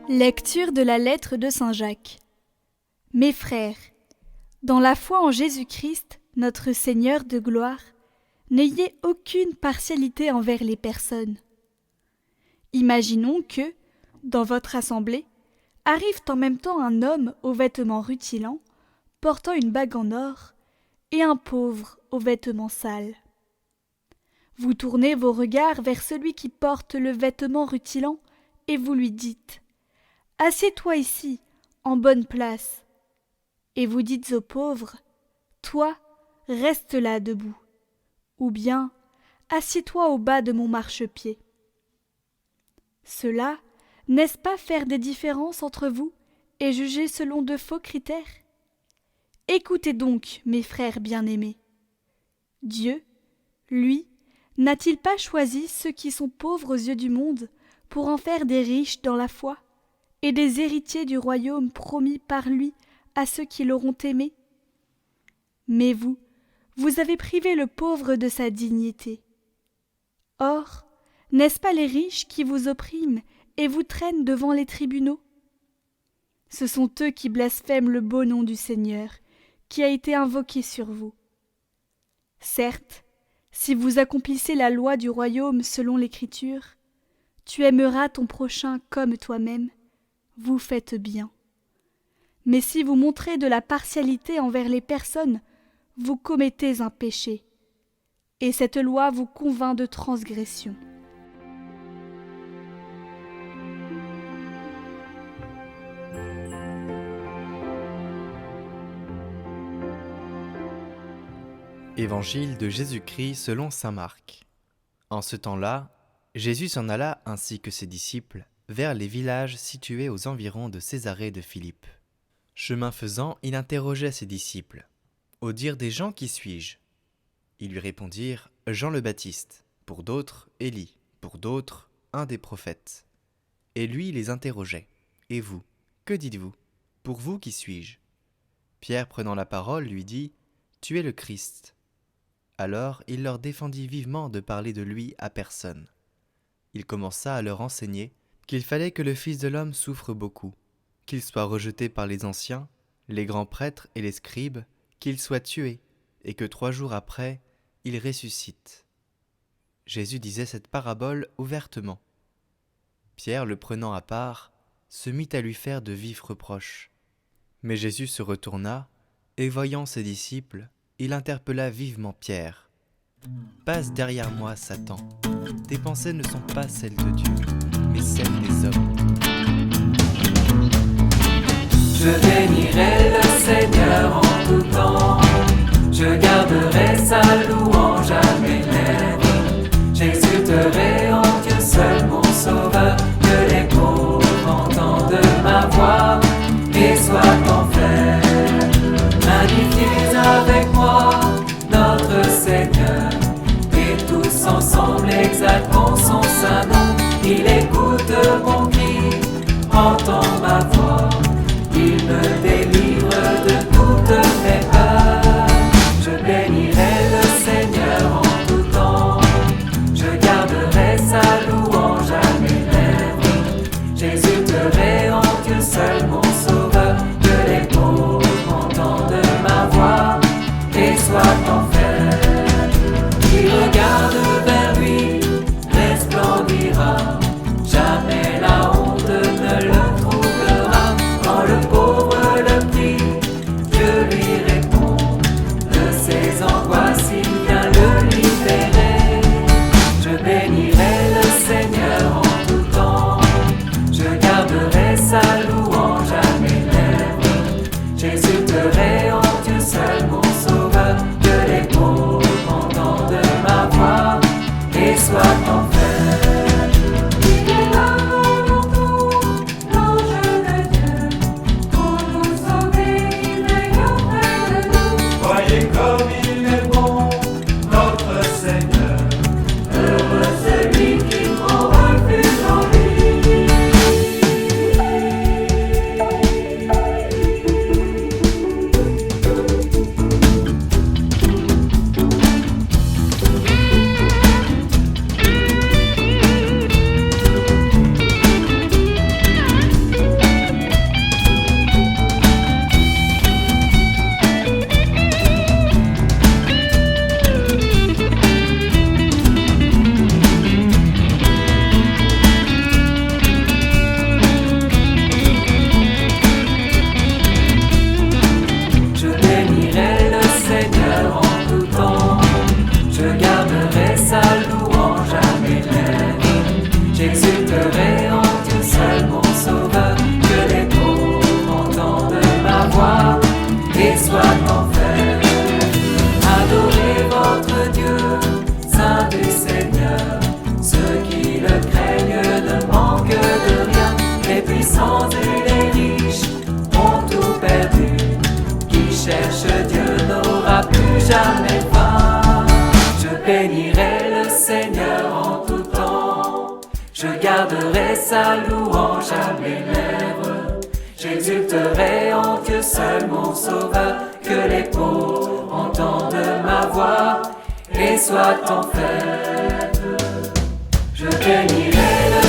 Lecture de la lettre de Saint Jacques. Mes frères, dans la foi en Jésus-Christ, notre Seigneur de gloire, n'ayez aucune partialité envers les personnes. Imaginons que, dans votre assemblée, arrive en même temps un homme aux vêtements rutilants, portant une bague en or, et un pauvre aux vêtements sales. Vous tournez vos regards vers celui qui porte le vêtement rutilant, et vous lui dites « Assieds-toi ici, en bonne place ». Et vous dites au pauvre « Toi, reste là debout ». Ou bien « Assieds-toi au bas de mon marchepied ». Cela, n'est-ce pas faire des différences entre vous et juger selon de faux critères ? Écoutez donc, mes frères bien-aimés. Dieu, lui, n'a-t-il pas choisi ceux qui sont pauvres aux yeux du monde pour en faire des riches dans la foi et des héritiers du royaume promis par lui à ceux qui l'auront aimé ? Mais vous avez privé le pauvre de sa dignité. Or, n'est-ce pas les riches qui vous oppriment et vous traînent devant les tribunaux ? Ce sont eux qui blasphèment le beau nom du Seigneur, qui a été invoqué sur vous. Certes, si vous accomplissez la loi du royaume selon l'Écriture, tu aimeras ton prochain comme toi-même, vous faites bien. Mais si vous montrez de la partialité envers les personnes, vous commettez un péché, et cette loi vous convainc de transgression. Évangile de Jésus-Christ selon saint Marc. En ce temps-là, Jésus s'en alla ainsi que ses disciples vers les villages situés aux environs de Césarée de Philippe. Chemin faisant, il interrogeait ses disciples. « Au dire des gens, qui suis-je » Ils lui répondirent « Jean le Baptiste, pour d'autres Élie, pour d'autres un des prophètes. » Et lui les interrogeait. « Et vous, que dites-vous ? Pour vous, qui suis-je » Pierre, prenant la parole, lui dit « Tu es le Christ. » Alors il leur défendit vivement de parler de lui à personne. Il commença à leur enseigner qu'il fallait que le Fils de l'homme souffre beaucoup, qu'il soit rejeté par les anciens, les grands prêtres et les scribes, qu'il soit tué, et que 3 jours après, il ressuscite. Jésus disait cette parabole ouvertement. Pierre, le prenant à part, se mit à lui faire de vifs reproches. Mais Jésus se retourna, et voyant ses disciples, il interpella vivement Pierre. « Passe derrière moi, Satan. Tes pensées ne sont pas celles de Dieu, mais celles des hommes. » Je bénirai le Seigneur en tout temps. Je garderai sa louange à mes lèvres. J'exulterai en Dieu seul mon sauveur. Que les pauvres entendent ma voix et soient en fête. Magnifiez avec moi notre Seigneur, et tous ensemble exaltons son saint nom. Il écoute mon cri, entend ma voix, il me délivre de toutes mes peurs. Je bénirai le Seigneur en tout temps, je garderai sa louange à mes lèvres. J'exulterai en Dieu seul mon sauveur, que les pauvres entendent ma voix et soient en fête. Qui regarde vers lui resplendira, jamais la honte ne le troublera. Quand le pauvre le prie, Dieu lui répond, de ses angoisses il vient le libérer. Je bénirai le Seigneur en tout temps, je garderai sa louange à mes lèvres. J'exulterai en Dieu seul mon sauveur, que les pauvres entendent ma voix et soient en fête. J'exulterai en Dieu seul mon sauveur, que les pauvres entendent ma voix et soient en fête. Adorez votre Dieu, Saint et Seigneur, ceux qui le craignent ne manquent de rien. Les puissants et les riches ont tout perdu, qui cherche Dieu n'aura plus jamais faim. Je bénirai le Seigneur en tout temps, je garderai sa louange à mes lèvres. J'exulterai en Dieu seul mon sauveur, que les pauvres entendent ma voix et soient en fête. Je bénirai le